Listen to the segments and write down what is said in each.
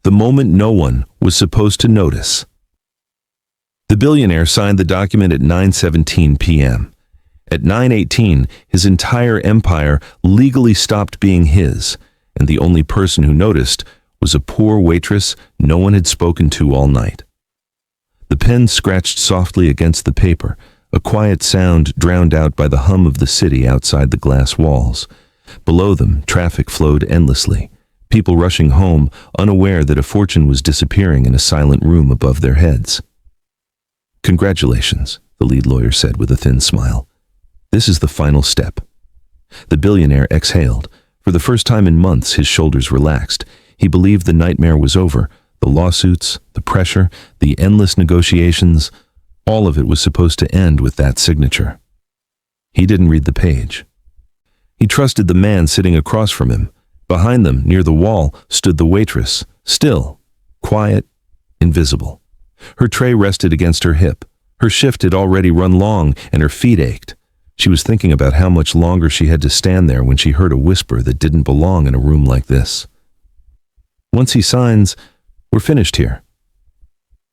The moment no one was supposed to notice. The billionaire signed the document at 9:17 p.m. At 9:18, his entire empire legally stopped being his, and the only person who noticed was a poor waitress no one had spoken to all night. The pen scratched softly against the paper, a quiet sound drowned out by the hum of the city outside the glass walls. Below them, traffic flowed endlessly, people rushing home, unaware that a fortune was disappearing in a silent room above their heads. "Congratulations," the lead lawyer said with a thin smile. "This is the final step." The billionaire exhaled. For the first time in months, his shoulders relaxed. He believed the nightmare was over. The lawsuits, the pressure, the endless negotiations, all of it was supposed to end with that signature. He didn't read the page. He trusted the man sitting across from him. Behind them, near the wall, stood the waitress, still, quiet, invisible. Her tray rested against her hip. Her shift had already run long, and her feet ached. She was thinking about how much longer she had to stand there when she heard a whisper that didn't belong in a room like this. "Once he signs, we're finished here."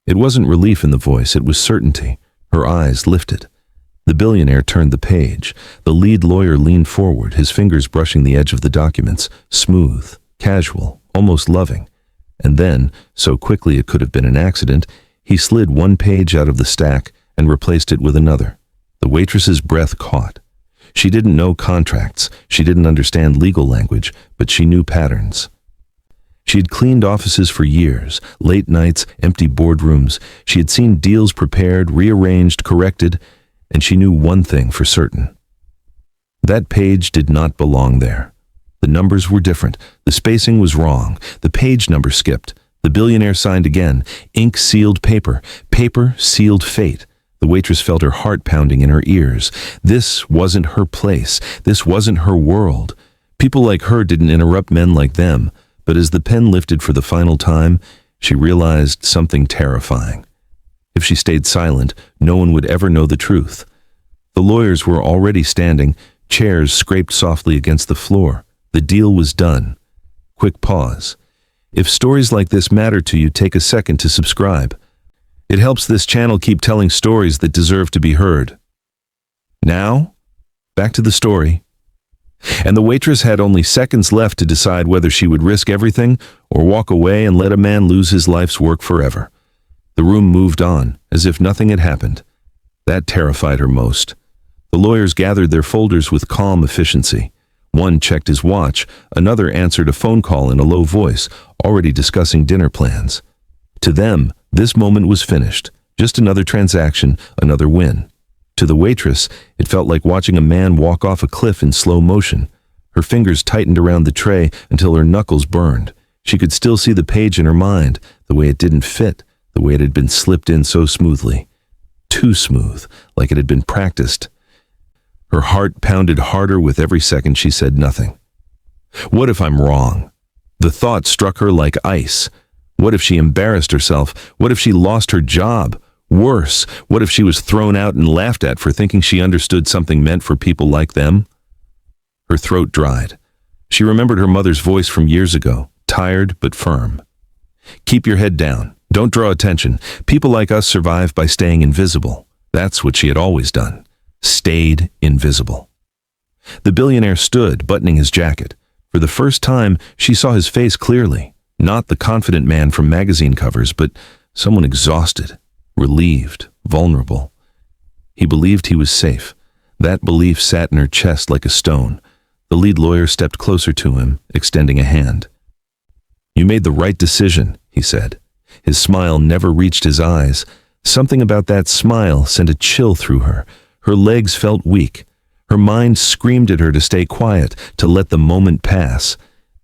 It wasn't relief in the voice, it was certainty. Her eyes lifted. The billionaire turned the page. The lead lawyer leaned forward, his fingers brushing the edge of the documents, smooth, casual, almost loving. And then, so quickly it could have been an accident, he slid one page out of the stack and replaced it with another. The waitress's breath caught. She didn't know contracts, she didn't understand legal language, but she knew patterns. She had cleaned offices for years, late nights, empty boardrooms. She had seen deals prepared, rearranged, corrected, and she knew one thing for certain. That page did not belong there. The numbers were different. The spacing was wrong. The page number skipped. The billionaire signed again. Ink sealed paper. Paper sealed fate. The waitress felt her heart pounding in her ears. This wasn't her place. This wasn't her world. People like her didn't interrupt men like them. But as the pen lifted for the final time, she realized something terrifying. If she stayed silent, no one would ever know the truth. The lawyers were already standing, chairs scraped softly against the floor. The deal was done. Quick pause. If stories like this matter to you, take a second to subscribe. It helps this channel keep telling stories that deserve to be heard. Now, back to the story. And the waitress had only seconds left to decide whether she would risk everything or walk away and let a man lose his life's work forever. The room moved on, as if nothing had happened. That terrified her most. The lawyers gathered their folders with calm efficiency. One checked his watch, another answered a phone call in a low voice, already discussing dinner plans. To them, this moment was finished. Just another transaction, another win. To the waitress, it felt like watching a man walk off a cliff in slow motion. Her fingers tightened around the tray until her knuckles burned. She could still see the page in her mind, the way it didn't fit, the way it had been slipped in so smoothly. Too smooth, like it had been practiced. Her heart pounded harder with every second she said nothing. What if I'm wrong? The thought struck her like ice. What if she embarrassed herself? What if she lost her job? Worse, what if she was thrown out and laughed at for thinking she understood something meant for people like them? Her throat dried. She remembered her mother's voice from years ago, tired but firm. Keep your head down. Don't draw attention. People like us survive by staying invisible. That's what she had always done. Stayed invisible. The billionaire stood, buttoning his jacket. For the first time, she saw his face clearly. Not the confident man from magazine covers, but someone exhausted, relieved, vulnerable. He believed he was safe. That belief sat in her chest like a stone. The lead lawyer stepped closer to him, extending a hand. "You made the right decision," he said. His smile never reached his eyes. Something about that smile sent a chill through her. Her legs felt weak. Her mind screamed at her to stay quiet, to let the moment pass.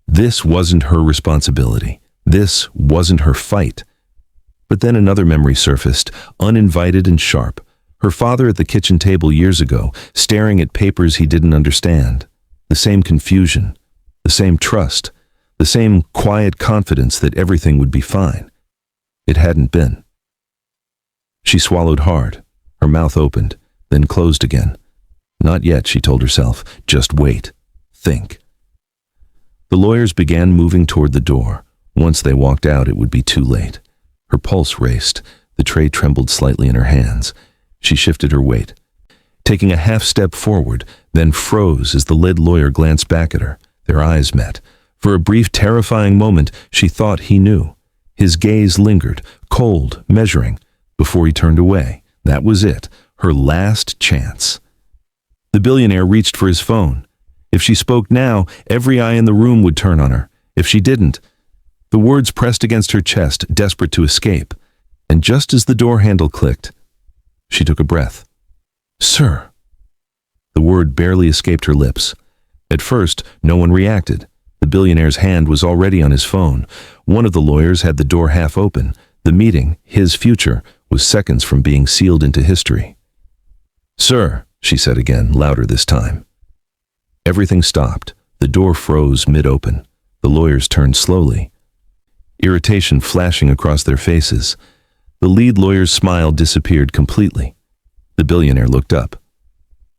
This wasn't her responsibility. This wasn't her fight. But then another memory surfaced, uninvited and sharp. Her father at the kitchen table years ago, staring at papers he didn't understand. The same confusion, the same trust, the same quiet confidence that everything would be fine. It hadn't been. She swallowed hard. Her mouth opened, then closed again. Not yet, she told herself. Just wait. Think. The lawyers began moving toward the door. Once they walked out, it would be too late. Her pulse raced. The tray trembled slightly in her hands. She shifted her weight, taking a half step forward, then froze as the lead lawyer glanced back at her. Their eyes met. For a brief, terrifying moment, she thought he knew. His gaze lingered, cold, measuring, before he turned away. That was it, her last chance. The billionaire reached for his phone. If she spoke now, every eye in the room would turn on her. If she didn't, the words pressed against her chest, desperate to escape. And just as the door handle clicked, she took a breath. "Sir." The word barely escaped her lips. At first, no one reacted. The billionaire's hand was already on his phone. One of the lawyers had the door half open. The meeting, his future, was seconds from being sealed into history. "Sir," she said again, louder this time. Everything stopped. The door froze mid-open. The lawyers turned slowly, irritation flashing across their faces. The lead lawyer's smile disappeared completely. The billionaire looked up.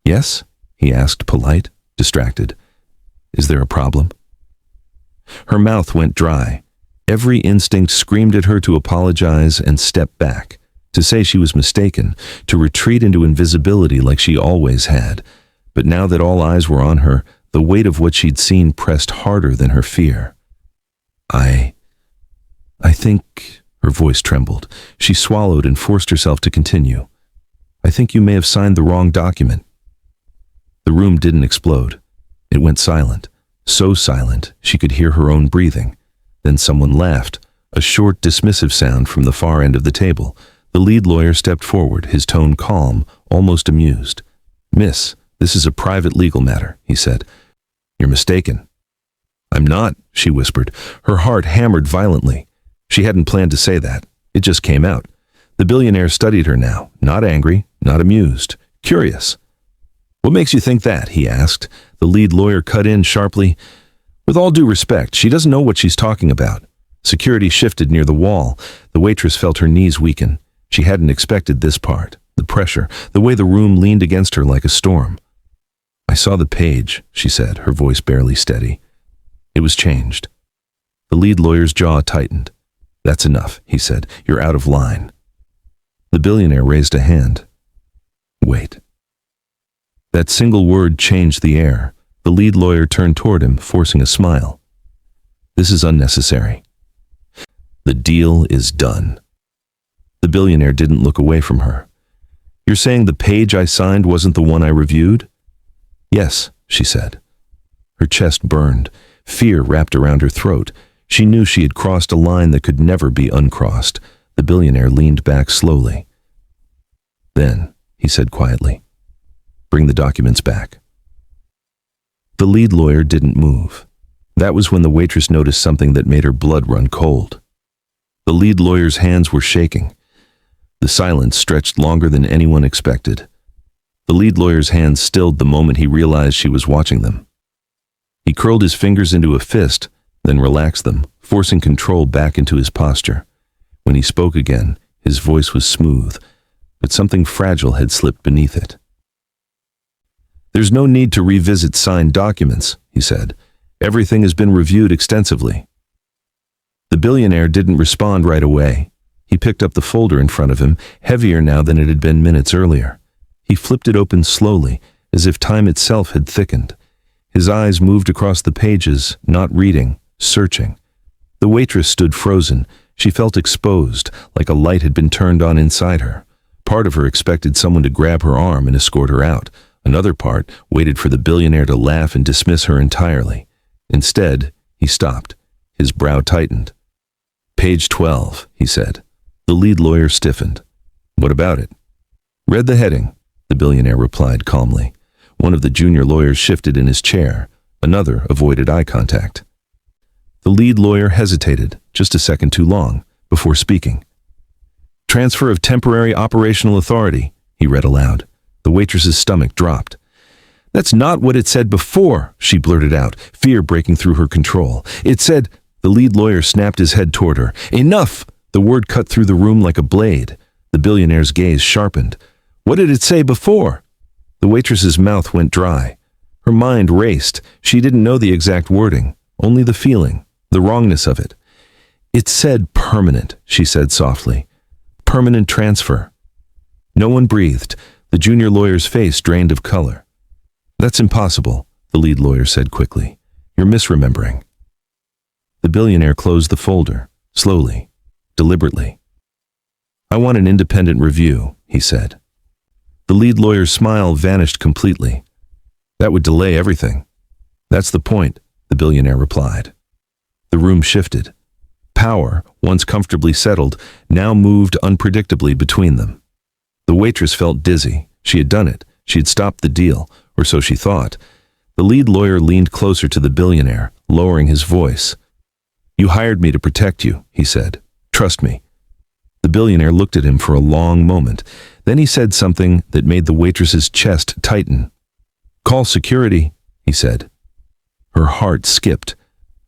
"Yes?" he asked, polite, distracted. "Is there a problem?" Her mouth went dry. Every instinct screamed at her to apologize and step back, to say she was mistaken, to retreat into invisibility like she always had. But now that all eyes were on her, the weight of what she'd seen pressed harder than her fear. I think, her voice trembled. She swallowed and forced herself to continue. "I think you may have signed the wrong document." The room didn't explode. It went silent, so silent she could hear her own breathing. Then someone laughed, a short, dismissive sound from the far end of the table. The lead lawyer stepped forward, his tone calm, almost amused. "Miss, this is a private legal matter," he said. "You're mistaken." "I'm not," she whispered. Her heart hammered violently. She hadn't planned to say that. It just came out. The billionaire studied her now, not angry, not amused, curious. "What makes you think that?" he asked. The lead lawyer cut in sharply. "With all due respect, she doesn't know what she's talking about." Security shifted near the wall. The waitress felt her knees weaken. She hadn't expected this part, the pressure, the way the room leaned against her like a storm. "I saw the page," she said, her voice barely steady. "It was changed." The lead lawyer's jaw tightened. "That's enough," he said. "You're out of line." The billionaire raised a hand. "Wait." That single word changed the air. The lead lawyer turned toward him, forcing a smile. "This is unnecessary. The deal is done." The billionaire didn't look away from her. "You're saying the page I signed wasn't the one I reviewed?" "Yes," she said. Her chest burned. Fear wrapped around her throat. She knew she had crossed a line that could never be uncrossed. The billionaire leaned back slowly. "Then," he said quietly, "bring the documents back." The lead lawyer didn't move. That was when the waitress noticed something that made her blood run cold. The lead lawyer's hands were shaking. The silence stretched longer than anyone expected. The lead lawyer's hands stilled the moment he realized she was watching them. He curled his fingers into a fist, then relaxed them, forcing control back into his posture. When he spoke again, his voice was smooth, but something fragile had slipped beneath it. "There's no need to revisit signed documents," he said. "Everything has been reviewed extensively." The billionaire didn't respond right away. He picked up the folder in front of him, heavier now than it had been minutes earlier. He flipped it open slowly, as if time itself had thickened. His eyes moved across the pages, not reading, searching. The waitress stood frozen. She felt exposed, like a light had been turned on inside her. Part of her expected someone to grab her arm and escort her out. Another part waited for the billionaire to laugh and dismiss her entirely. Instead, he stopped. His brow tightened. "Page 12, he said. The lead lawyer stiffened. "What about it?" "Read the heading," the billionaire replied calmly. One of the junior lawyers shifted in his chair. Another avoided eye contact. The lead lawyer hesitated, just a second too long, before speaking. "Transfer of temporary operational authority," he read aloud. The waitress's stomach dropped. "That's not what it said before," she blurted out, fear breaking through her control. "It said—" The lead lawyer snapped his head toward her. "Enough!" The word cut through the room like a blade. The billionaire's gaze sharpened. "What did it say before?" The waitress's mouth went dry. Her mind raced. She didn't know the exact wording, only the feeling, the wrongness of it. It said permanent, she said softly. Permanent transfer. No one breathed. The junior lawyer's face drained of color. That's impossible, the lead lawyer said quickly. You're misremembering. The billionaire closed the folder, slowly, deliberately. I want an independent review, he said. The lead lawyer's smile vanished completely. That would delay everything. That's the point, the billionaire replied. The room shifted. Power, once comfortably settled, now moved unpredictably between them. The waitress felt dizzy. She had done it. She had stopped the deal, or so she thought. The lead lawyer leaned closer to the billionaire, lowering his voice. You hired me to protect you, he said. Trust me. The billionaire looked at him for a long moment. Then he said something that made the waitress's chest tighten. Call security, he said. Her heart skipped,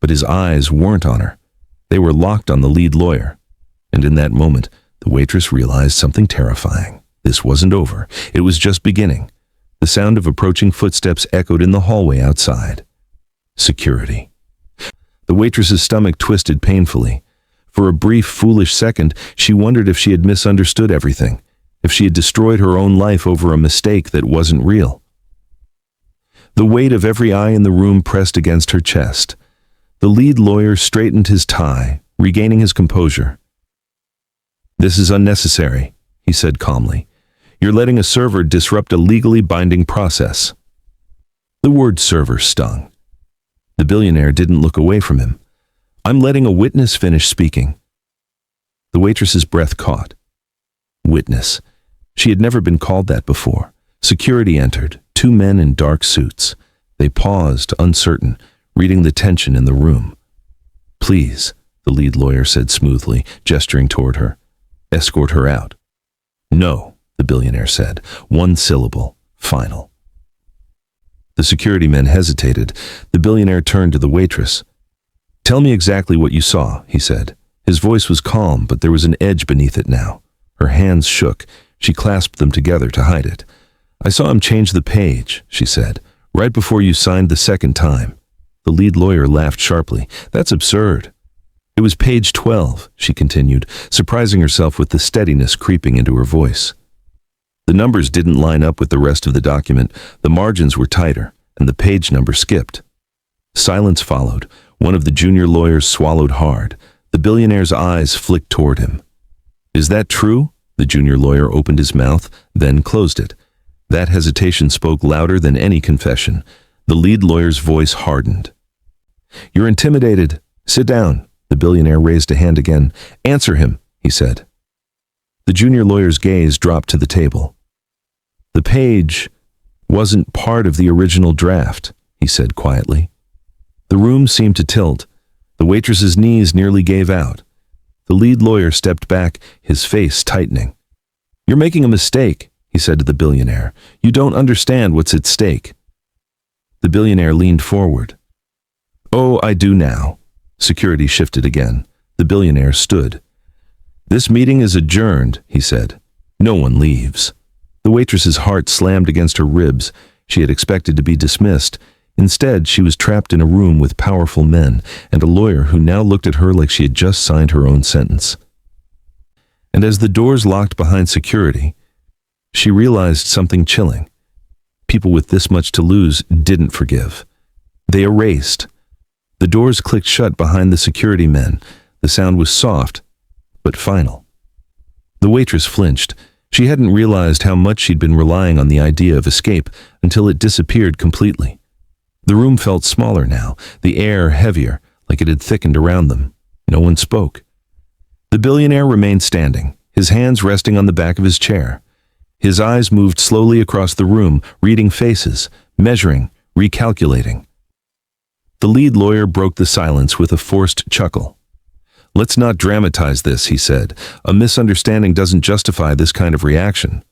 but his eyes weren't on her. They were locked on the lead lawyer. And in that moment, the waitress realized something terrifying. This wasn't over. It was just beginning. The sound of approaching footsteps echoed in the hallway outside. Security. The waitress's stomach twisted painfully. For a brief, foolish second, she wondered if she had misunderstood everything, if she had destroyed her own life over a mistake that wasn't real. The weight of every eye in the room pressed against her chest. The lead lawyer straightened his tie, regaining his composure. This is unnecessary, he said calmly. You're letting a server disrupt a legally binding process. The word server stung. The billionaire didn't look away from him. I'm letting a witness finish speaking. The waitress's breath caught. Witness. She had never been called that before. Security entered, 2 men in dark suits. They paused, uncertain, reading the tension in the room. Please, the lead lawyer said smoothly, gesturing toward her. Escort her out. No, the billionaire said, 1 syllable, final. The security men hesitated. The billionaire turned to the waitress. Tell me exactly what you saw, he said. His voice was calm, but there was an edge beneath it now. Her hands shook. She clasped them together to hide it. I saw him change the page, she said, right before you signed the second time. The lead lawyer laughed sharply. That's absurd. It was page 12, she continued, surprising herself with the steadiness creeping into her voice. The numbers didn't line up with the rest of the document. The margins were tighter, and the page number skipped. Silence followed. One of the junior lawyers swallowed hard. The billionaire's eyes flicked toward him. Is that true? The junior lawyer opened his mouth, then closed it. That hesitation spoke louder than any confession. The lead lawyer's voice hardened. You're intimidated. Sit down. The billionaire raised a hand again. Answer him, he said. The junior lawyer's gaze dropped to the table. The page wasn't part of the original draft, he said quietly. The room seemed to tilt. The waitress's knees nearly gave out. The lead lawyer stepped back, his face tightening. You're making a mistake, he said to the billionaire. You don't understand what's at stake. The billionaire leaned forward. Oh, I do now. Security shifted again. The billionaire stood. This meeting is adjourned, he said. No one leaves. The waitress's heart slammed against her ribs. She had expected to be dismissed. Instead, she was trapped in a room with powerful men and a lawyer who now looked at her like she had just signed her own sentence. And as the doors locked behind security, she realized something chilling. People with this much to lose didn't forgive. They erased. The doors clicked shut behind the security men. The sound was soft, but final. The waitress flinched. She hadn't realized how much she'd been relying on the idea of escape until it disappeared completely. The room felt smaller now, the air heavier, like it had thickened around them. No one spoke. The billionaire remained standing, his hands resting on the back of his chair. His eyes moved slowly across the room, reading faces, measuring, recalculating. The lead lawyer broke the silence with a forced chuckle. Let's not dramatize this, he said. A misunderstanding doesn't justify this kind of reaction.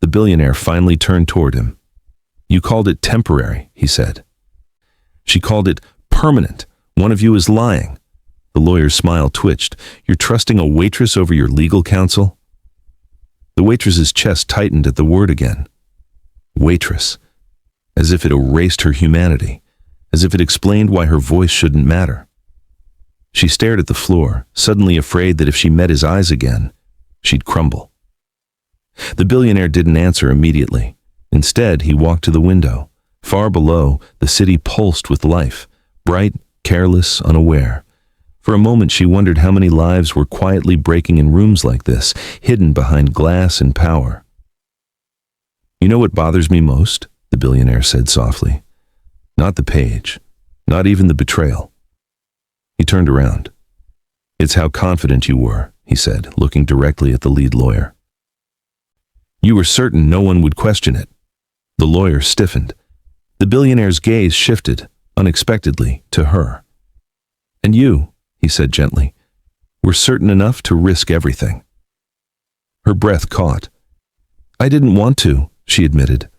The billionaire finally turned toward him. You called it temporary, he said. She called it permanent. One of you is lying. The lawyer's smile twitched. You're trusting a waitress over your legal counsel? The waitress's chest tightened at the word again. Waitress. As if it erased her humanity. As if it explained why her voice shouldn't matter. She stared at the floor, suddenly afraid that if she met his eyes again, she'd crumble. The billionaire didn't answer immediately. Instead, he walked to the window. Far below, the city pulsed with life, bright, careless, unaware. For a moment, she wondered how many lives were quietly breaking in rooms like this, hidden behind glass and power. "You know what bothers me most?" the billionaire said softly. "Not the page, not even the betrayal." He turned around. "It's how confident you were," he said, looking directly at the lead lawyer. "You were certain no one would question it." The lawyer stiffened. The billionaire's gaze shifted, unexpectedly, to her. "And you," he said gently, "were certain enough to risk everything." Her breath caught. "I didn't want to," she admitted.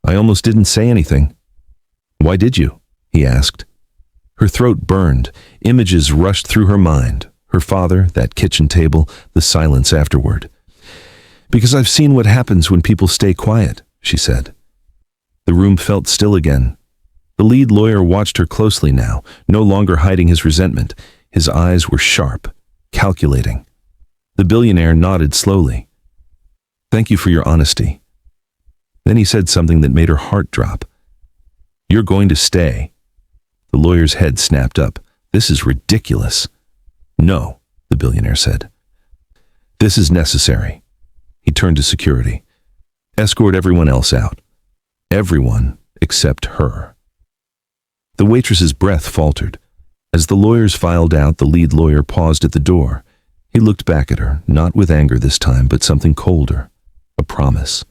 "I almost didn't say anything." "Why did you?" he asked. Her throat burned. Images rushed through her mind. Her father, that kitchen table, the silence afterward. "Because I've seen what happens when people stay quiet," she said. The room felt still again. The lead lawyer watched her closely now, no longer hiding his resentment. His eyes were sharp, calculating. The billionaire nodded slowly. "Thank you for your honesty." Then he said something that made her heart drop. "You're going to stay." The lawyer's head snapped up. "This is ridiculous." "No," the billionaire said. "This is necessary." He turned to security. "Escort everyone else out. Everyone except her." The waitress's breath faltered. As the lawyers filed out, the lead lawyer paused at the door. He looked back at her, not with anger this time, but something colder. A promise.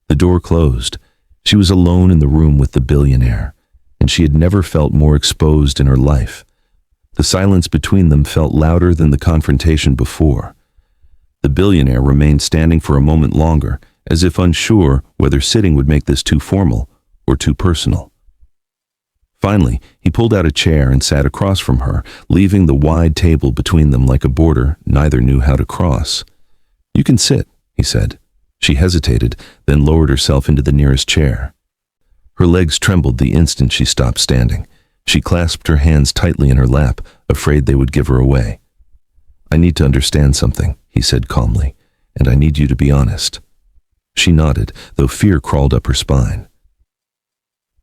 The door closed. She was alone in the room with the billionaire, and she had never felt more exposed in her life. The silence between them felt louder than the confrontation before. The billionaire remained standing for a moment longer, as if unsure whether sitting would make this too formal or too personal. Finally, he pulled out a chair and sat across from her, leaving the wide table between them like a border neither knew how to cross. "You can sit," he said. She hesitated, then lowered herself into the nearest chair. Her legs trembled the instant she stopped standing. She clasped her hands tightly in her lap, afraid they would give her away. "I need to understand something," he said calmly, "and I need you to be honest." She nodded, though fear crawled up her spine.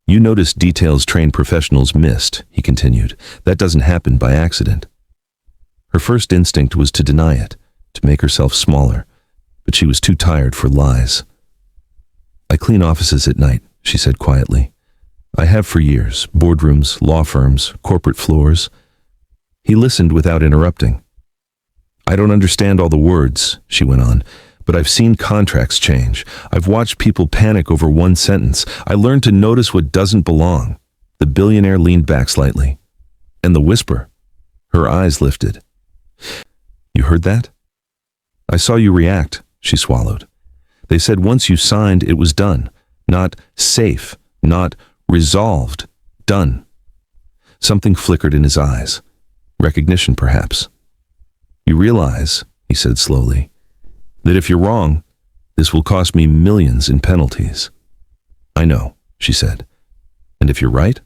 "You noticed details trained professionals missed," he continued. "That doesn't happen by accident." Her first instinct was to deny it, to make herself smaller, but she was too tired for lies. "I clean offices at night," she said quietly. "I have for years, boardrooms, law firms, corporate floors." He listened without interrupting. "I don't understand all the words," she went on, "but I've seen contracts change. I've watched people panic over one sentence. I learned to notice what doesn't belong." The billionaire leaned back slightly. "And the whisper." Her eyes lifted. "You heard that?" "I saw you react," she swallowed. "They said once you signed, it was done. Not safe, not resolved. Done." Something flickered in his eyes. Recognition, perhaps. "You realize," he said slowly, "that if you're wrong, this will cost me millions in penalties." "I know," she said. "And if you're right?"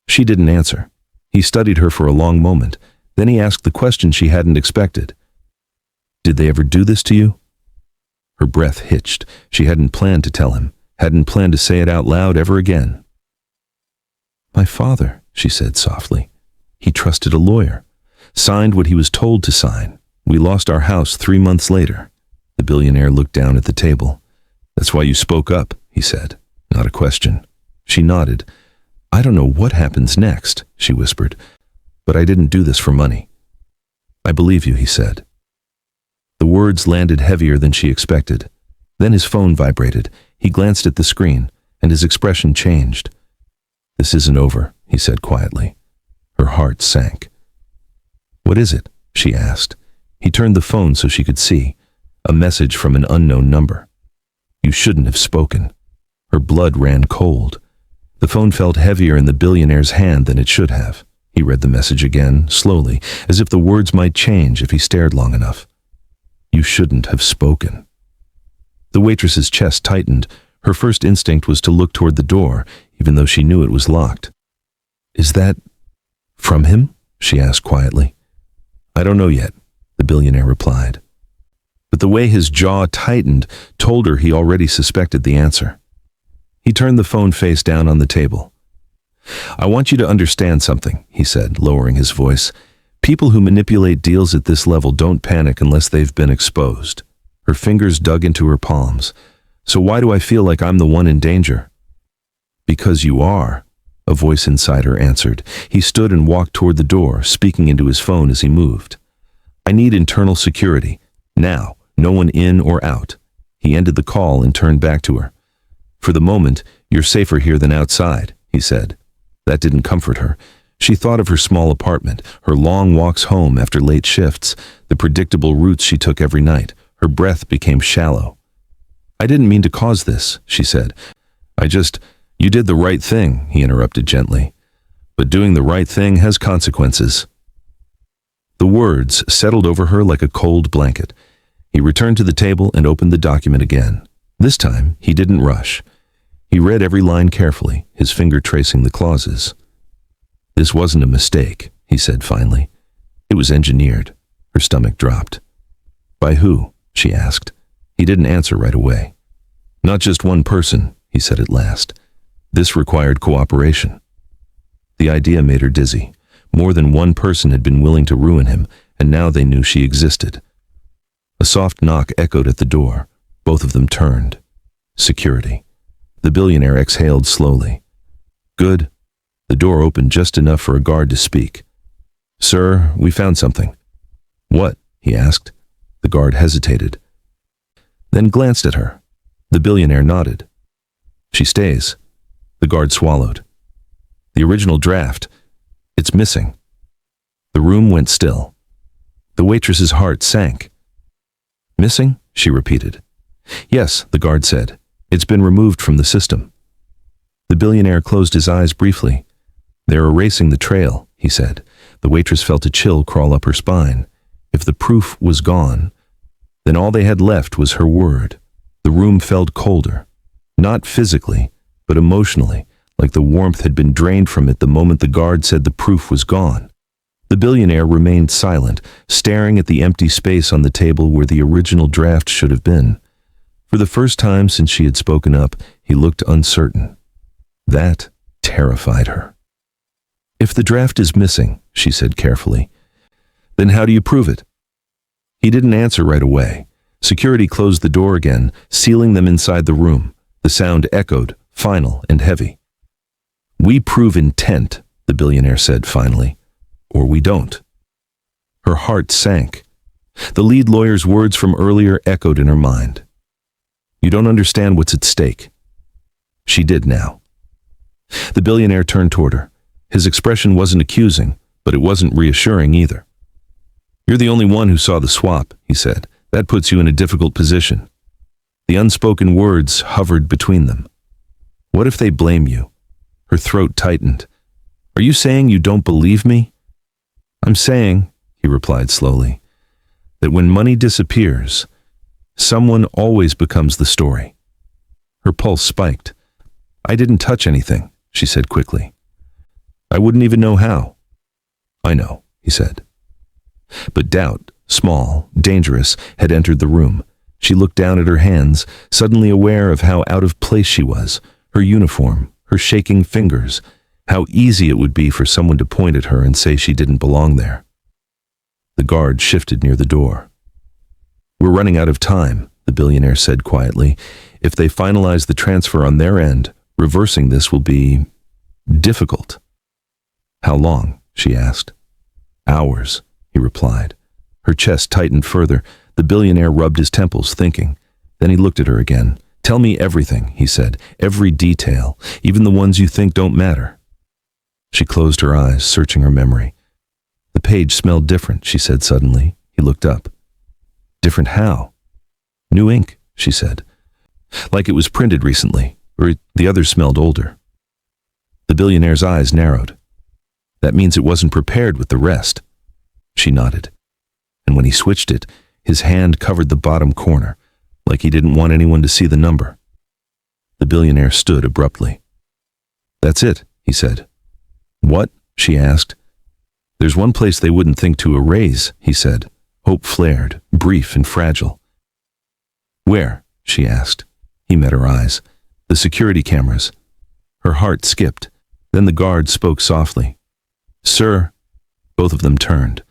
She didn't answer. He studied her for a long moment. Then he asked the question she hadn't expected. "Did they ever do this to you?" Her breath hitched. She hadn't planned to tell him, hadn't planned to say it out loud ever again. "My father," she said softly. "He trusted a lawyer, signed what he was told to sign. We lost our house 3 months later." The billionaire looked down at the table. "That's why you spoke up," he said. Not a question. She nodded. "I don't know what happens next," she whispered, "but I didn't do this for money." "I believe you," he said. The words landed heavier than she expected. Then his phone vibrated. He glanced at the screen, and his expression changed. "This isn't over," he said quietly. Her heart sank. "What is it?" she asked. He turned the phone so she could see. A message from an unknown number. "You shouldn't have spoken." Her blood ran cold. The phone felt heavier in the billionaire's hand than it should have. He read the message again, slowly, as if the words might change if he stared long enough. "You shouldn't have spoken." The waitress's chest tightened. Her first instinct was to look toward the door, even though she knew it was locked. "Is that from him?" she asked quietly. I don't know yet, the billionaire replied. But the way his jaw tightened told her he already suspected the answer. He turned the phone face down on the table. I want you to understand something, he said, lowering his voice. People who manipulate deals at this level don't panic unless they've been exposed. Her fingers dug into her palms. So why do I feel like I'm the one in danger? Because you are, a voice inside her answered. He stood and walked toward the door, speaking into his phone as he moved. I need internal security. Now, no one in or out. He ended the call and turned back to her. For the moment, you're safer here than outside, he said. That didn't comfort her. She thought of her small apartment, her long walks home after late shifts, the predictable routes she took every night. Her breath became shallow. I didn't mean to cause this, she said. You did the right thing, he interrupted gently. But doing the right thing has consequences. The words settled over her like a cold blanket. He returned to the table and opened the document again. This time, he didn't rush. He read every line carefully, his finger tracing the clauses. This wasn't a mistake, he said finally. It was engineered. Her stomach dropped. By who? She asked. He didn't answer right away. Not just one person, he said at last. This required cooperation. The idea made her dizzy. More than one person had been willing to ruin him, and now they knew she existed. A soft knock echoed at the door. Both of them turned. Security. The billionaire exhaled slowly. Good. The door opened just enough for a guard to speak. Sir, we found something. What? He asked. The guard hesitated, then glanced at her. The billionaire nodded. She stays. The guard swallowed. The original draft. It's missing. The room went still. The waitress's heart sank. Missing? She repeated. Yes, the guard said. It's been removed from the system. The billionaire closed his eyes briefly. They're erasing the trail, he said. The waitress felt a chill crawl up her spine. If the proof was gone, then all they had left was her word. The room felt colder. Not physically, but emotionally, like the warmth had been drained from it the moment the guard said the proof was gone. The billionaire remained silent, staring at the empty space on the table where the original draft should have been. For the first time since she had spoken up, he looked uncertain. That terrified her. If the draft is missing, she said carefully, then how do you prove it? He didn't answer right away. Security closed the door again, sealing them inside the room. The sound echoed, final and heavy. We prove intent, the billionaire said finally, or we don't. Her heart sank. The lead lawyer's words from earlier echoed in her mind. You don't understand what's at stake. She did now. The billionaire turned toward her. His expression wasn't accusing, but it wasn't reassuring either. You're the only one who saw the swap, he said. That puts you in a difficult position. The unspoken words hovered between them. What if they blame you? Her throat tightened. Are you saying you don't believe me? I'm saying, he replied slowly, that when money disappears, someone always becomes the story. Her pulse spiked. I didn't touch anything, she said quickly. I wouldn't even know how. I know, he said. But doubt, small, dangerous, had entered the room. She looked down at her hands, suddenly aware of how out of place she was, her uniform, her shaking fingers, how easy it would be for someone to point at her and say she didn't belong there. The guard shifted near the door. We're running out of time, the billionaire said quietly. If they finalize the transfer on their end, reversing this will be difficult. How long? She asked. Hours, he replied. Her chest tightened further. The billionaire rubbed his temples, thinking. Then he looked at her again. Tell me everything, he said. Every detail, even the ones you think don't matter. She closed her eyes, searching her memory. The page smelled different, she said suddenly. He looked up. Different how? New ink, she said. Like it was printed recently, or the others smelled older. The billionaire's eyes narrowed. That means it wasn't prepared with the rest. She nodded. And when he switched it, his hand covered the bottom corner, like he didn't want anyone to see the number. The billionaire stood abruptly. That's it, he said. What? She asked. There's one place they wouldn't think to erase, he said. Hope flared, brief and fragile. Where? She asked. He met her eyes. The security cameras. Her heart skipped. Then the guard spoke softly. Sir. Both of them turned.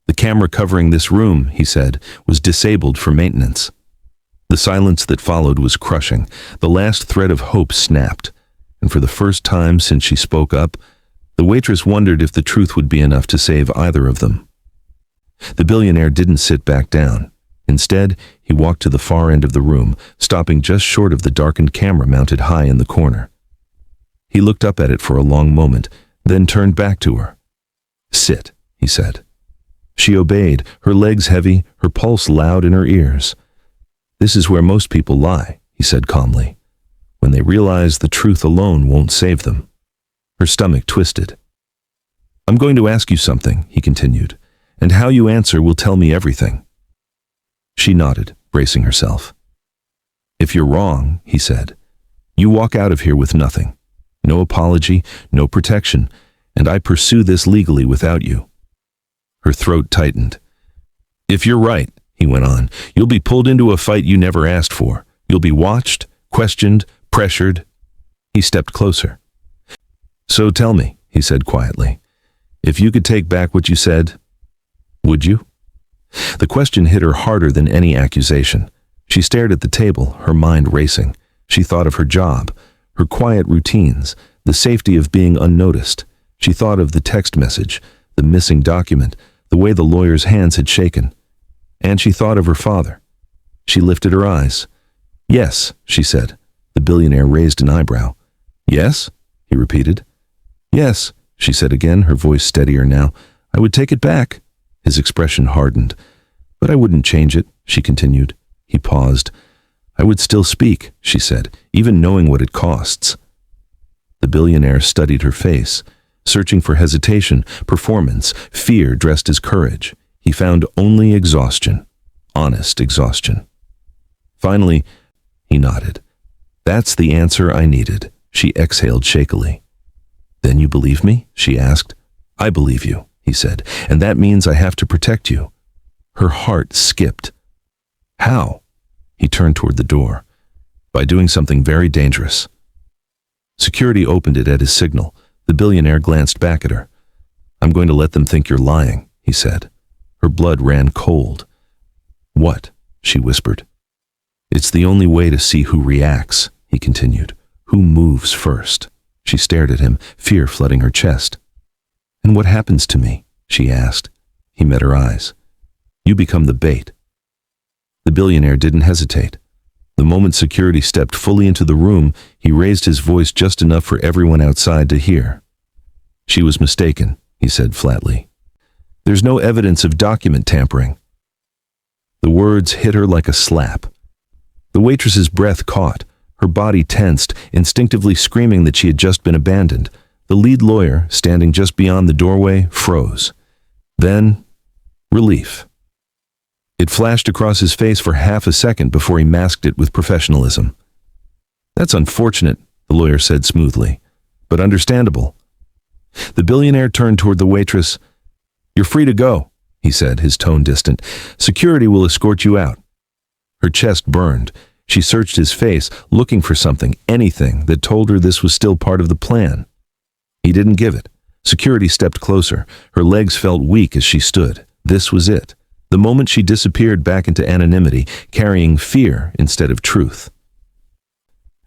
The camera covering this room, he said, was disabled for maintenance. The silence that followed was crushing. The last thread of hope snapped, and for the first time since she spoke up, the waitress wondered if the truth would be enough to save either of them. The billionaire didn't sit back down. Instead, he walked to the far end of the room, stopping just short of the darkened camera mounted high in the corner. He looked up at it for a long moment, then turned back to her. Sit, he said. She obeyed, her legs heavy, her pulse loud in her ears. This is where most people lie, he said calmly, when they realize the truth alone won't save them. Her stomach twisted. I'm going to ask you something, he continued, and how you answer will tell me everything. She nodded, bracing herself. If you're wrong, he said, you walk out of here with nothing. No apology, no protection, and I pursue this legally without you. Her throat tightened. If you're right, he went on, you'll be pulled into a fight you never asked for. You'll be watched, questioned, pressured. He stepped closer. So tell me, he said quietly, if you could take back what you said, would you? The question hit her harder than any accusation. She stared at the table, her mind racing. She thought of her job, her quiet routines, the safety of being unnoticed. She thought of the text message, the missing document, the way the lawyer's hands had shaken. And she thought of her father. She lifted her eyes. Yes, she said. The billionaire raised an eyebrow. Yes? He repeated. Yes, she said again, her voice steadier now. I would take it back. His expression hardened. But I wouldn't change it, she continued. He paused. I would still speak, she said, even knowing what it costs. The billionaire studied her face, searching for hesitation, performance, fear dressed as courage. He found only exhaustion, honest exhaustion. Finally, he nodded. That's the answer I needed, she exhaled shakily. Then you believe me? She asked. I believe you, he said, and that means I have to protect you. Her heart skipped. How? He turned toward the door. By doing something very dangerous. Security opened it at his signal. The billionaire glanced back at her. I'm going to let them think you're lying, he said. Her blood ran cold. What? She whispered. It's the only way to see who reacts, he continued. Who moves first? She stared at him, fear flooding her chest. And what happens to me? She asked. He met her eyes. You become the bait. The billionaire didn't hesitate. The moment security stepped fully into the room, he raised his voice just enough for everyone outside to hear. She was mistaken, he said flatly. There's no evidence of document tampering. The words hit her like a slap. The waitress's breath caught, her body tensed, instinctively screaming that she had just been abandoned. The lead lawyer, standing just beyond the doorway, froze. Then, relief. It flashed across his face for half a second before he masked it with professionalism. That's unfortunate, the lawyer said smoothly, but understandable. The billionaire turned toward the waitress. You're free to go, he said, his tone distant. Security will escort you out. Her chest burned. She searched his face, looking for something, anything, that told her this was still part of the plan. He didn't give it. Security stepped closer. Her legs felt weak as she stood. This was it. The moment she disappeared back into anonymity, carrying fear instead of truth.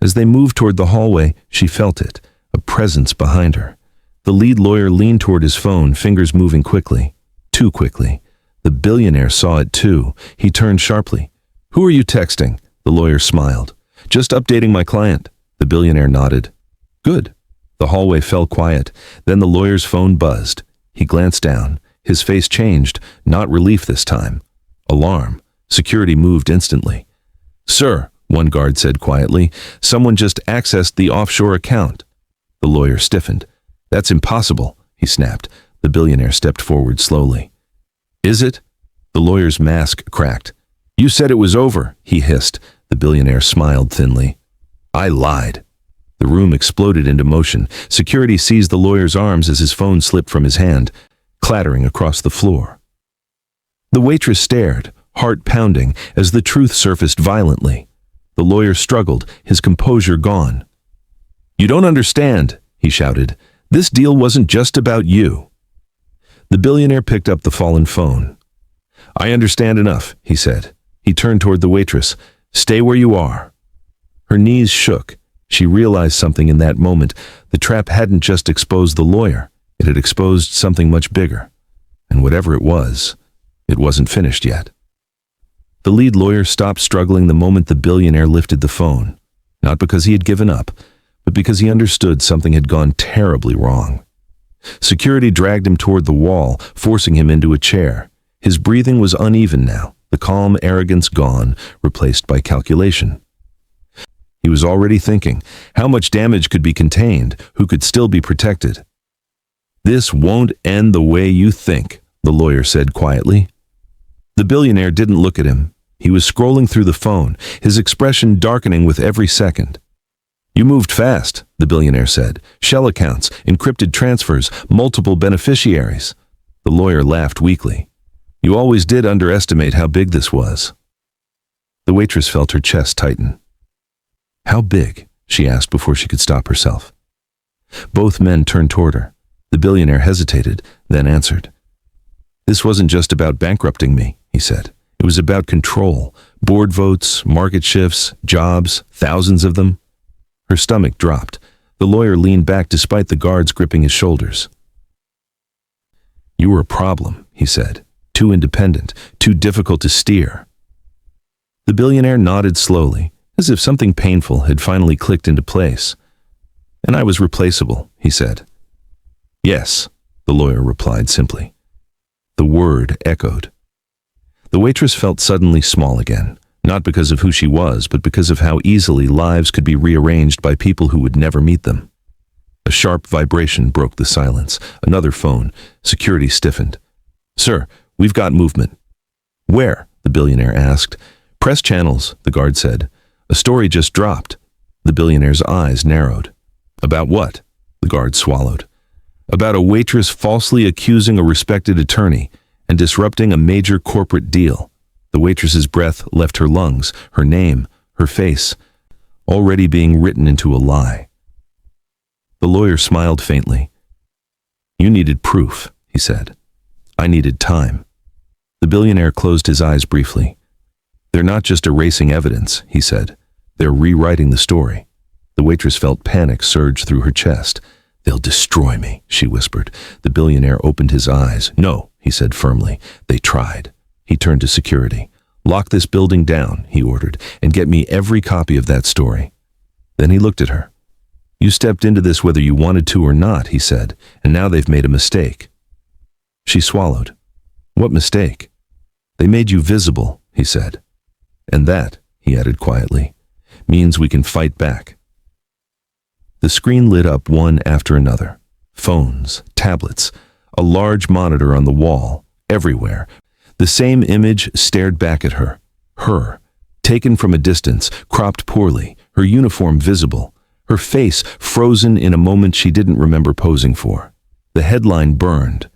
As they moved toward the hallway, she felt it, a presence behind her. The lead lawyer leaned toward his phone, fingers moving quickly. Too quickly. The billionaire saw it too. He turned sharply. Who are you texting? The lawyer smiled. Just updating my client. The billionaire nodded. Good. The hallway fell quiet. Then the lawyer's phone buzzed. He glanced down. His face changed, not relief this time. Alarm. Security moved instantly. Sir, one guard said quietly, someone just accessed the offshore account. The lawyer stiffened. That's impossible, he snapped. The billionaire stepped forward slowly. Is it? The lawyer's mask cracked. You said it was over, he hissed. The billionaire smiled thinly. I lied. The room exploded into motion. Security seized the lawyer's arms as his phone slipped from his hand. clattering across the floor. The waitress stared, heart pounding, as the truth surfaced violently. The lawyer struggled, his composure gone. "You don't understand," he shouted. "This deal wasn't just about you." The billionaire picked up the fallen phone. "I understand enough," he said. He turned toward the waitress. "Stay where you are." Her knees shook. She realized something in that moment. The trap hadn't just exposed the lawyer. It had exposed something much bigger. And whatever it wasn't finished yet. The lead lawyer stopped struggling the moment the billionaire lifted the phone. Not because he had given up, but because he understood something had gone terribly wrong. Security dragged him toward the wall, forcing him into a chair. His breathing was uneven now, the calm arrogance gone, replaced by calculation. He was already thinking, how much damage could be contained, who could still be protected. "This won't end the way you think," the lawyer said quietly. The billionaire didn't look at him. He was scrolling through the phone, his expression darkening with every second. "You moved fast," the billionaire said. "Shell accounts, encrypted transfers, multiple beneficiaries." The lawyer laughed weakly. "You always did underestimate how big this was." The waitress felt her chest tighten. "How big?" she asked before she could stop herself. Both men turned toward her. The billionaire hesitated, then answered. "This wasn't just about bankrupting me," he said. "It was about control, board votes, market shifts, jobs, thousands of them." Her stomach dropped. The lawyer leaned back despite the guards gripping his shoulders. "You were a problem," he said. "Too independent, too difficult to steer." The billionaire nodded slowly, as if something painful had finally clicked into place. "And I was replaceable," he said. "Yes," the lawyer replied simply. The word echoed. The waitress felt suddenly small again, not because of who she was, but because of how easily lives could be rearranged by people who would never meet them. A sharp vibration broke the silence. Another phone. Security stiffened. "Sir, we've got movement." "Where?" the billionaire asked. "Press channels," the guard said. "A story just dropped." The billionaire's eyes narrowed. "About what?" The guard swallowed. "About a waitress falsely accusing a respected attorney and disrupting a major corporate deal." The waitress's breath left her lungs, her name, her face, already being written into a lie. The lawyer smiled faintly. "You needed proof," he said. "I needed time." The billionaire closed his eyes briefly. "They're not just erasing evidence," he said. "They're rewriting the story." The waitress felt panic surge through her chest. "They'll destroy me," she whispered. The billionaire opened his eyes. "No," he said firmly. "They tried." He turned to security. "Lock this building down," he ordered, "and get me every copy of that story." Then he looked at her. "You stepped into this whether you wanted to or not," he said, "and now they've made a mistake." She swallowed. "What mistake?" "They made you visible," he said. "And that," he added quietly, "means we can fight back." The screen lit up one after another. Phones, tablets, a large monitor on the wall, everywhere. The same image stared back at her. Her, taken from a distance, cropped poorly, her uniform visible, her face frozen in a moment she didn't remember posing for. The headline burned.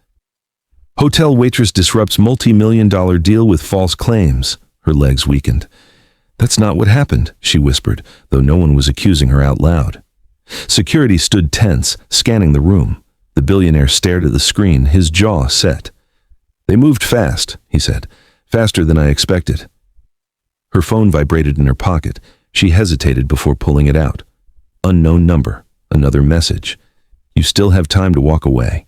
"Hotel waitress disrupts multi-million-dollar deal with false claims." Her legs weakened. "That's not what happened," she whispered, though no one was accusing her out loud. Security stood tense, scanning the room. The billionaire stared at the screen, his jaw set. "They moved fast," he said. "Faster than I expected." Her phone vibrated in her pocket. She hesitated before pulling it out. Unknown number. Another message. "You still have time to walk away."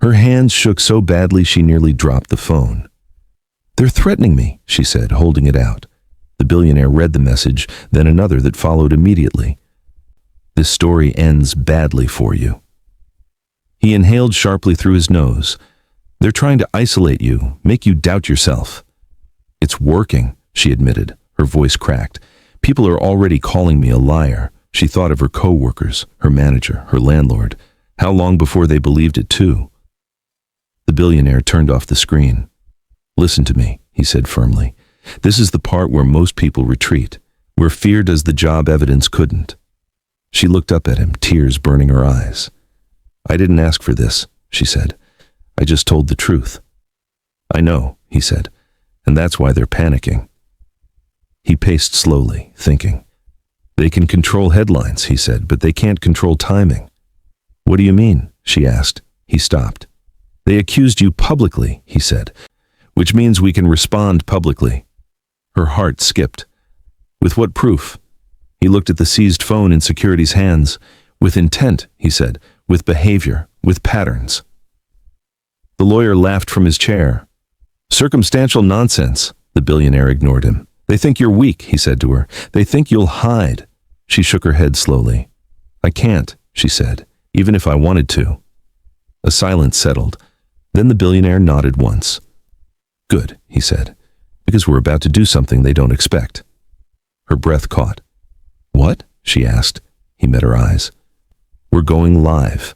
Her hands shook so badly she nearly dropped the phone. "They're threatening me," she said, holding it out. The billionaire read the message, then another that followed immediately. "This story ends badly for you." He inhaled sharply through his nose. "They're trying to isolate you, make you doubt yourself." "It's working," she admitted, her voice cracked. "People are already calling me a liar." She thought of her co-workers, her manager, her landlord. How long before they believed it too? The billionaire turned off the screen. "Listen to me," he said firmly. "This is the part where most people retreat, where fear does the job evidence couldn't." She looked up at him, tears burning her eyes. "I didn't ask for this," she said. I just told the truth. I know, he said, and that's why they're panicking. He paced slowly, thinking. They can control headlines, he said, but they can't control timing. What do you mean? She asked. He stopped. They accused you publicly, he said, which means we can respond publicly. Her heart skipped. With what proof? He looked at the seized phone in security's hands. With intent, he said, with behavior, with patterns. The lawyer laughed from his chair. Circumstantial nonsense. The billionaire ignored him. They think you're weak, he said to her. They think you'll hide. She shook her head slowly. I can't, she said, even if I wanted to. A silence settled. Then the billionaire nodded once. Good, he said, because we're about to do something they don't expect. Her breath caught. What? She asked. He met her eyes. We're going live.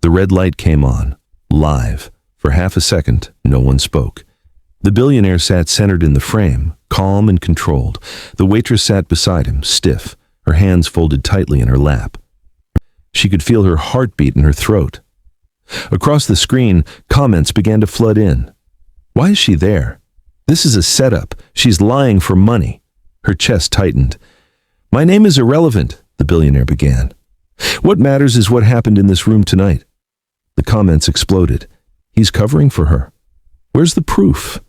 The red light came on. Live. For half a second, no one spoke. The billionaire sat centered in the frame, calm and controlled. The waitress sat beside him, stiff, her hands folded tightly in her lap. She could feel her heartbeat in her throat. Across the screen, comments began to flood in. Why is she there? This is a setup. She's lying for money. Her chest tightened. My name is irrelevant, the billionaire began. What matters is what happened in this room tonight. The comments exploded. He's covering for her. Where's the proof?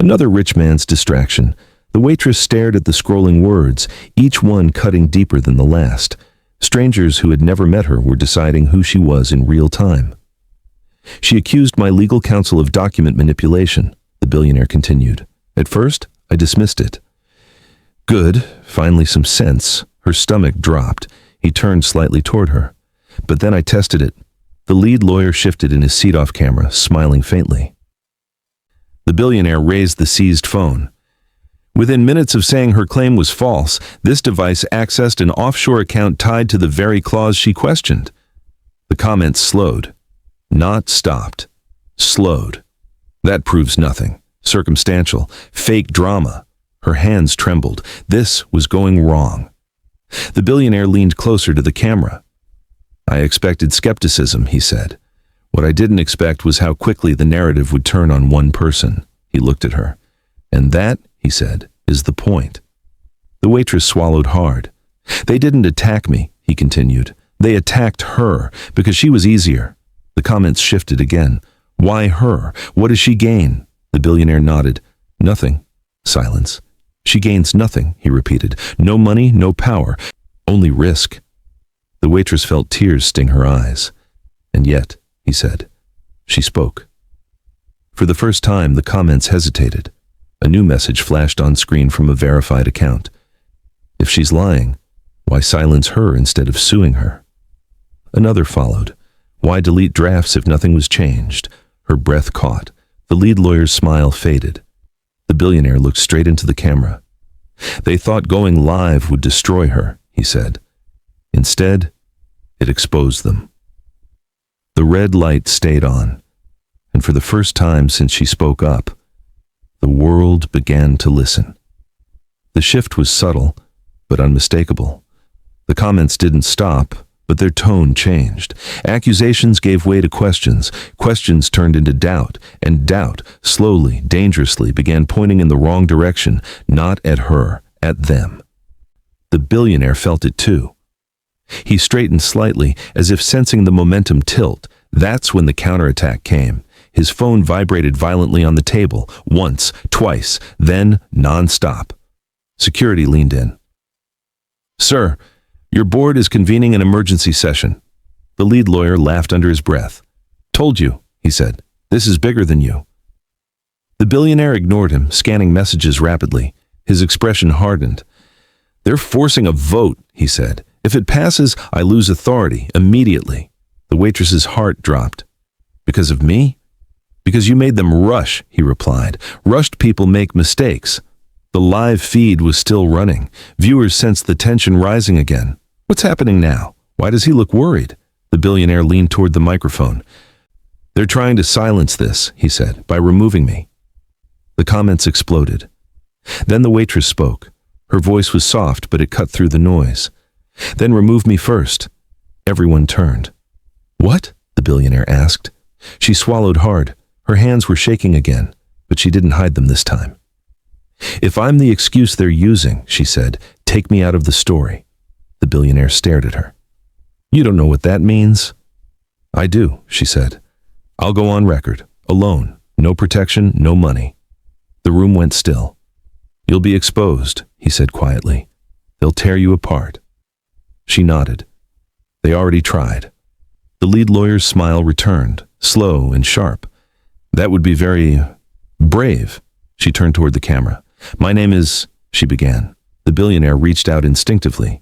Another rich man's distraction. The waitress stared at the scrolling words, each one cutting deeper than the last. Strangers who had never met her were deciding who she was in real time. She accused my legal counsel of document manipulation, the billionaire continued. At first, I dismissed it. Good, finally some sense. Her stomach dropped. He turned slightly toward her. But then I tested it. The lead lawyer shifted in his seat off camera, smiling faintly. The billionaire raised the seized phone. Within minutes of saying her claim was false, this device accessed an offshore account tied to the very clause she questioned. The comments slowed. Not stopped. Slowed. That proves nothing. Circumstantial. Fake drama. Her hands trembled. This was going wrong. The billionaire leaned closer to the camera. I expected skepticism, he said. What I didn't expect was how quickly the narrative would turn on one person. He looked at her. And that, he said, is the point. The waitress swallowed hard. They didn't attack me, he continued. They attacked her, because she was easier. The comments shifted again. Why her? What does she gain? The billionaire nodded. Nothing. Silence. She gains nothing, he repeated. No money, no power, only risk. The waitress felt tears sting her eyes. And yet, he said, she spoke. For the first time, the comments hesitated. A new message flashed on screen from a verified account. If she's lying, why silence her instead of suing her? Another followed. Why delete drafts if nothing was changed? Her breath caught. The lead lawyer's smile faded. The billionaire looked straight into the camera. They thought going live would destroy her, he said. Instead, it exposed them. The red light stayed on, and for the first time since she spoke up, the world began to listen. The shift was subtle, but unmistakable. The comments didn't stop, but their tone changed. Accusations gave way to questions. Questions turned into doubt, and doubt, slowly, dangerously, began pointing in the wrong direction, not at her, at them. The billionaire felt it too. He straightened slightly, as if sensing the momentum tilt. That's when the counterattack came. His phone vibrated violently on the table, once, twice, then non-stop. Security leaned in. Sir, your board is convening an emergency session. The lead lawyer laughed under his breath. Told you, he said. This is bigger than you. The billionaire ignored him, scanning messages rapidly. His expression hardened. They're forcing a vote, he said. If it passes, I lose authority immediately. The waitress's heart dropped. Because of me? Because you made them rush, he replied. Rushed people make mistakes. The live feed was still running. Viewers sensed the tension rising again. What's happening now? Why does he look worried? The billionaire leaned toward the microphone. They're trying to silence this, he said, by removing me. The comments exploded. Then the waitress spoke. Her voice was soft, but it cut through the noise. Then remove me first. Everyone turned. What? The billionaire asked. She swallowed hard. Her hands were shaking again, but she didn't hide them this time. "If I'm the excuse they're using," she said, "take me out of the story." The billionaire stared at her. "You don't know what that means?" "I do," she said. "I'll go on record, alone, no protection, no money." The room went still. "You'll be exposed," he said quietly. "They'll tear you apart." She nodded. "They already tried." The lead lawyer's smile returned, slow and sharp. "That would be very brave." She turned toward the camera. "My name is," she began. The billionaire reached out instinctively.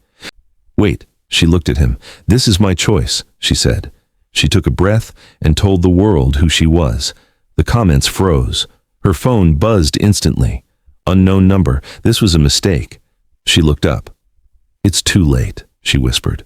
"Wait," she looked at him. "This is my choice," she said. She took a breath and told the world who she was. The comments froze. Her phone buzzed instantly. Unknown number. This was a mistake. She looked up. "It's too late," she whispered.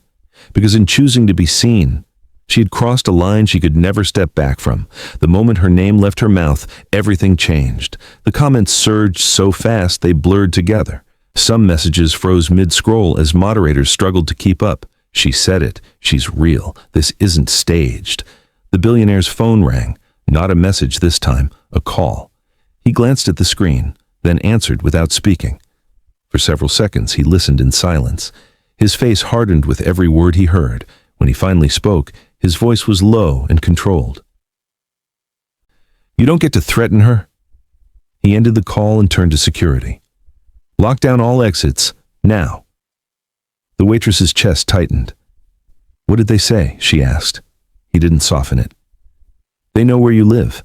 Because in choosing to be seen, she had crossed a line she could never step back from. The moment her name left her mouth, everything changed. The comments surged so fast they blurred together. Some messages froze mid-scroll as moderators struggled to keep up. "She said it. She's real. This isn't staged." The billionaire's phone rang. Not a message this time, a call. He glanced at the screen, then answered without speaking. For several seconds he listened in silence. His face hardened with every word he heard. When he finally spoke, his voice was low and controlled. "You don't get to threaten her." He ended the call and turned to security. "Lock down all exits, now." The waitress's chest tightened. "What did they say?" she asked. He didn't soften it. "They know where you live."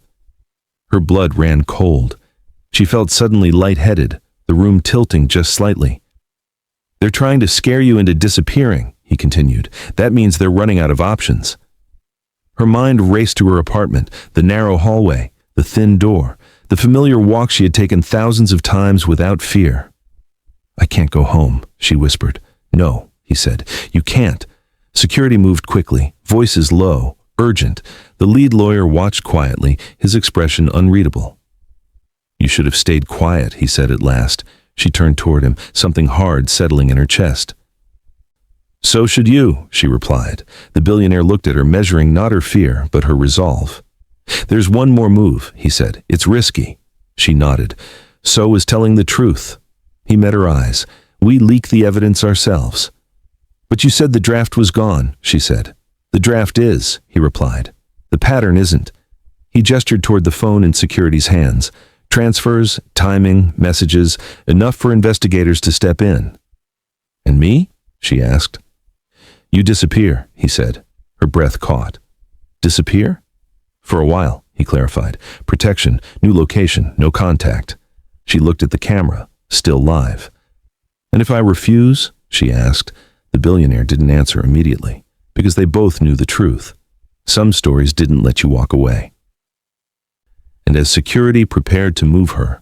Her blood ran cold. She felt suddenly lightheaded, the room tilting just slightly. "They're trying to scare you into disappearing," he continued. "That means they're running out of options." Her mind raced to her apartment, the narrow hallway, the thin door, the familiar walk she had taken thousands of times without fear. "I can't go home," she whispered. "No," he said. "You can't." Security moved quickly, voices low, urgent. The lead lawyer watched quietly, his expression unreadable. "You should have stayed quiet," he said at last. She turned toward him, something hard settling in her chest. "So should you," she replied. The billionaire looked at her, measuring not her fear, but her resolve. "There's one more move," he said. "It's risky." She nodded. "So is telling the truth." He met her eyes. "We leak the evidence ourselves." "But you said the draft was gone," she said. "The draft is," he replied. "The pattern isn't." He gestured toward the phone in security's hands. Transfers, timing, messages, enough for investigators to step in. "And me?" she asked. "You disappear," he said. Her breath caught. "Disappear?" "For a while," he clarified. "Protection, new location, no contact." She looked at the camera, still live. "And if I refuse?" she asked. The billionaire didn't answer immediately, because they both knew the truth. Some stories didn't let you walk away. And as security prepared to move her,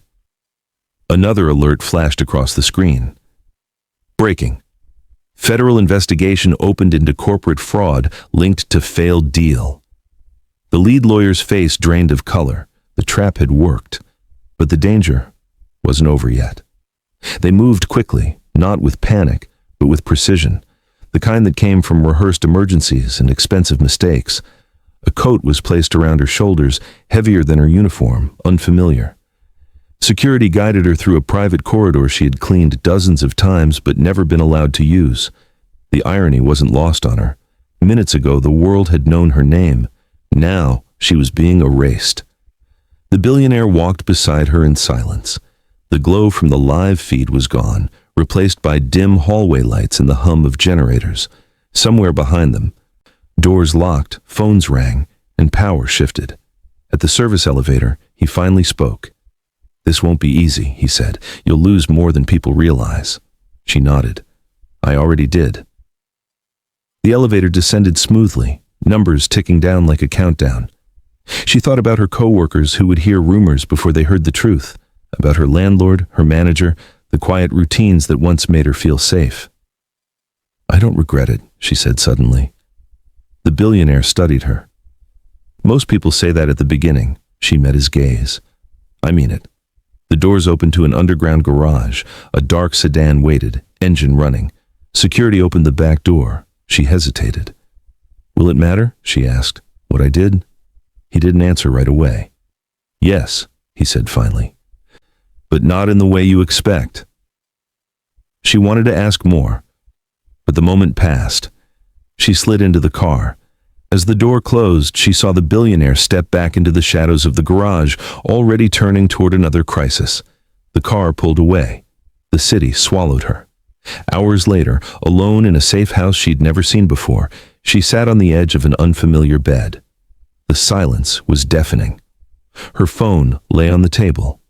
another alert flashed across the screen. Breaking. Federal investigation opened into corporate fraud linked to failed deal. The lead lawyer's face drained of color. The trap had worked, but the danger wasn't over yet. They moved quickly, not with panic, but with precision, the kind that came from rehearsed emergencies and expensive mistakes. A coat was placed around her shoulders, heavier than her uniform, unfamiliar. Security guided her through a private corridor she had cleaned dozens of times but never been allowed to use. The irony wasn't lost on her. Minutes ago, the world had known her name. Now, she was being erased. The billionaire walked beside her in silence. The glow from the live feed was gone, replaced by dim hallway lights and the hum of generators. Somewhere behind them, doors locked, phones rang, and power shifted. At the service elevator, he finally spoke. "This won't be easy," he said. "You'll lose more than people realize." She nodded. "I already did." The elevator descended smoothly, numbers ticking down like a countdown. She thought about her coworkers who would hear rumors before they heard the truth, about her landlord, her manager, the quiet routines that once made her feel safe. "I don't regret it," she said suddenly. The billionaire studied her. "Most people say that at the beginning." She met his gaze. "I mean it." The doors opened to an underground garage. A dark sedan waited, engine running. Security opened the back door. She hesitated. "Will it matter?" she asked. "What I did?" He didn't answer right away. "Yes," he said finally. "But not in the way you expect." She wanted to ask more, but the moment passed. She slid into the car. As the door closed, she saw the billionaire step back into the shadows of the garage, already turning toward another crisis. The car pulled away. The city swallowed her. Hours later, alone in a safe house she'd never seen before, she sat on the edge of an unfamiliar bed. The silence was deafening. Her phone lay on the table.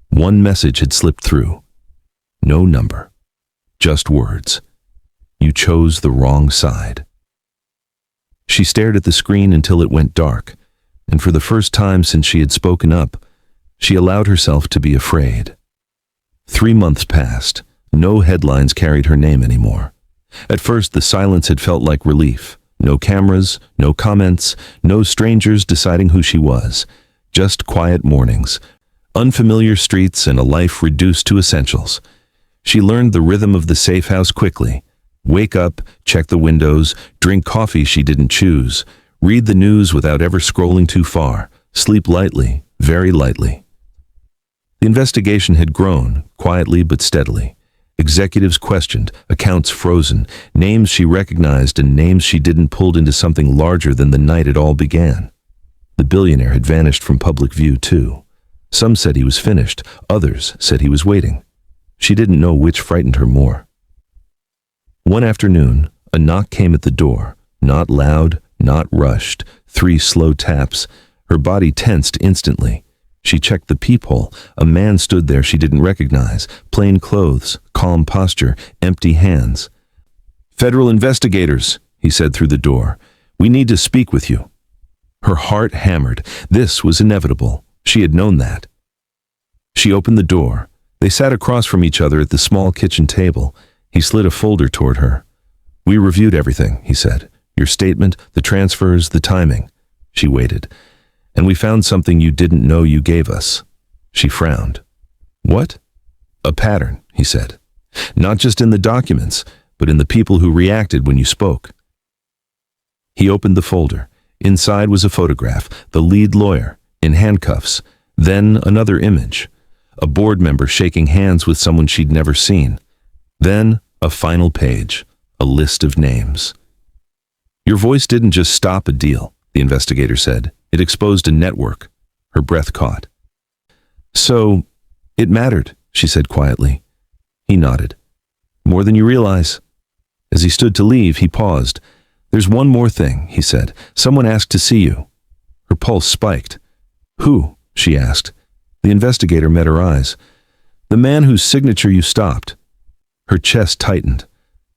One message had slipped through. No number. Just words. "You chose the wrong side." She stared at the screen until it went dark, and for the first time since she had spoken up, she allowed herself to be afraid. 3 months passed. No headlines carried her name anymore. At first, the silence had felt like relief. No cameras, no comments, no strangers deciding who she was. Just quiet mornings, unfamiliar streets, and a life reduced to essentials. She learned the rhythm of the safe house quickly. Wake up, check the windows, drink coffee she didn't choose, read the news without ever scrolling too far, sleep lightly, very lightly. The investigation had grown, quietly but steadily. Executives questioned, accounts frozen, names she recognized and names she didn't pulled into something larger than the night it all began. The billionaire had vanished from public view too. Some said he was finished, others said he was waiting. She didn't know which frightened her more. One afternoon, a knock came at the door, not loud, not rushed, 3 slow taps. Her body tensed instantly. She checked the peephole. A man stood there she didn't recognize, plain clothes, calm posture, empty hands. "Federal investigators," he said through the door. "We need to speak with you." Her heart hammered. This was inevitable. She had known that. She opened the door. They sat across from each other at the small kitchen table. He slid a folder toward her. "We reviewed everything," he said. "Your statement, the transfers, the timing." She waited. "And we found something you didn't know you gave us." She frowned. "What?" "A pattern," he said. "Not just in the documents, but in the people who reacted when you spoke." He opened the folder. Inside was a photograph, the lead lawyer, in handcuffs. Then another image. A board member shaking hands with someone she'd never seen. Then a final page, a list of names. "Your voice didn't just stop a deal," the investigator said. "It exposed a network." Her breath caught. "So, it mattered," she said quietly. He nodded. "More than you realize." As he stood to leave, he paused. "There's one more thing," he said. "Someone asked to see you." Her pulse spiked. "Who?" she asked. The investigator met her eyes. "The man whose signature you stopped." Her chest tightened.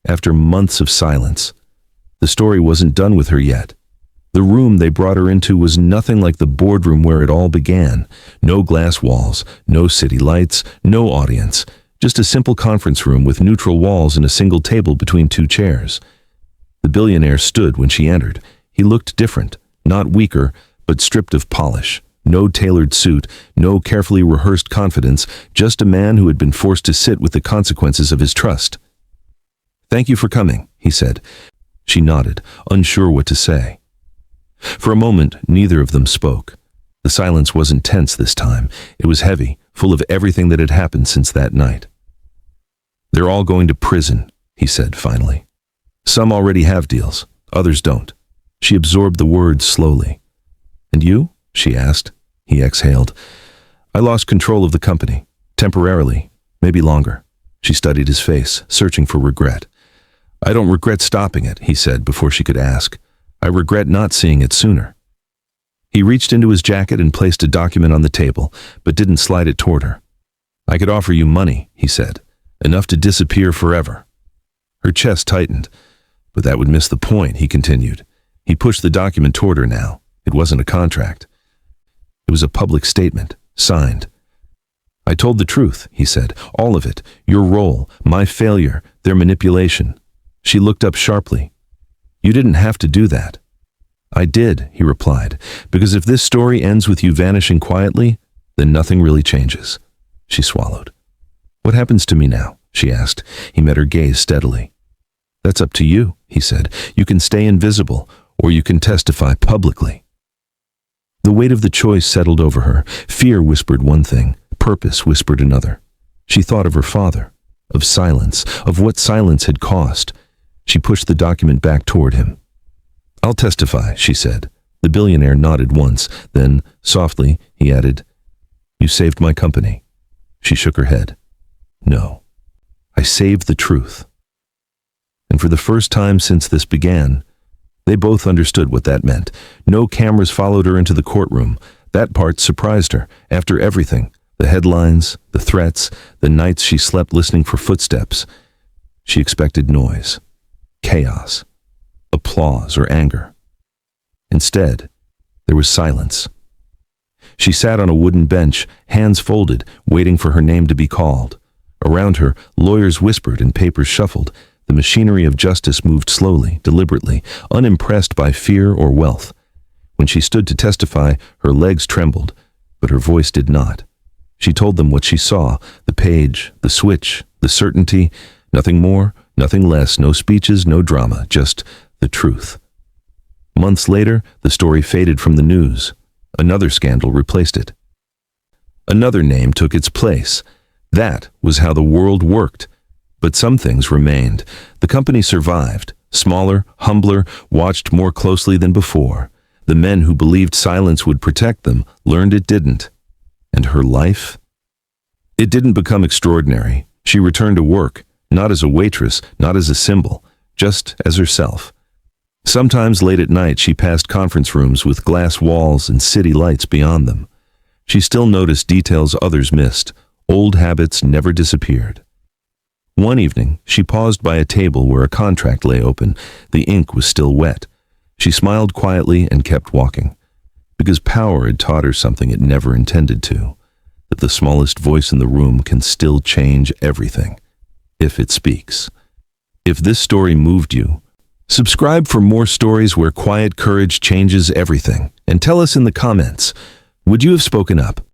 After months of silence, the story wasn't done with her yet. The room they brought her into was nothing like the boardroom where it all began. No glass walls, no city lights, no audience. Just a simple conference room with neutral walls and a single table between 2 chairs. The billionaire stood when she entered. He looked different, not weaker, but stripped of polish. No tailored suit, no carefully rehearsed confidence, just a man who had been forced to sit with the consequences of his trust. "Thank you for coming," he said. She nodded, unsure what to say. For a moment, neither of them spoke. The silence wasn't tense this time. It was heavy, full of everything that had happened since that night. "They're all going to prison," he said finally. "Some already have deals, others don't." She absorbed the words slowly. "And you?" she asked. He exhaled. "I lost control of the company. Temporarily, maybe longer." She studied his face, searching for regret. "I don't regret stopping it," he said before she could ask. "I regret not seeing it sooner." He reached into his jacket and placed a document on the table, but didn't slide it toward her. "I could offer you money," he said. "Enough to disappear forever." Her chest tightened. "But that would miss the point," he continued. He pushed the document toward her now. It wasn't a contract. It was a public statement, signed. "I told the truth," he said. "All of it. Your role, my failure, their manipulation." She looked up sharply. "You didn't have to do that." "I did," he replied, "because if this story ends with you vanishing quietly, then nothing really changes." She swallowed. "What happens to me now?" she asked. He met her gaze steadily. "That's up to you," he said. "You can stay invisible, or you can testify publicly." The weight of the choice settled over her. Fear whispered one thing, purpose whispered another. She thought of her father, of silence, of what silence had cost. She pushed the document back toward him. "I'll testify," she said. The billionaire nodded once, then, softly, he added, "You saved my company." She shook her head. "No, I saved the truth." And for the first time since this began, they both understood what that meant. No cameras followed her into the courtroom. That part surprised her. After everything, the headlines, the threats, the nights she slept listening for footsteps, she expected noise, chaos, applause, or anger. Instead, there was silence. She sat on a wooden bench, hands folded, waiting for her name to be called. Around her, lawyers whispered and papers shuffled. The machinery of justice moved slowly, deliberately, unimpressed by fear or wealth. When she stood to testify, her legs trembled, but her voice did not. She told them what she saw, the page, the switch, the certainty, nothing more, nothing less, no speeches, no drama, just the truth. Months later, the story faded from the news. Another scandal replaced it. Another name took its place. That was how the world worked. But some things remained. The company survived, smaller, humbler, watched more closely than before. The men who believed silence would protect them learned it didn't. And her life? It didn't become extraordinary. She returned to work, not as a waitress, not as a symbol, just as herself. Sometimes late at night she passed conference rooms with glass walls and city lights beyond them. She still noticed details others missed. Old habits never disappeared. One evening, she paused by a table where a contract lay open. The ink was still wet. She smiled quietly and kept walking. Because power had taught her something it never intended to, that the smallest voice in the room can still change everything, if it speaks. If this story moved you, subscribe for more stories where quiet courage changes everything, and tell us in the comments, would you have spoken up?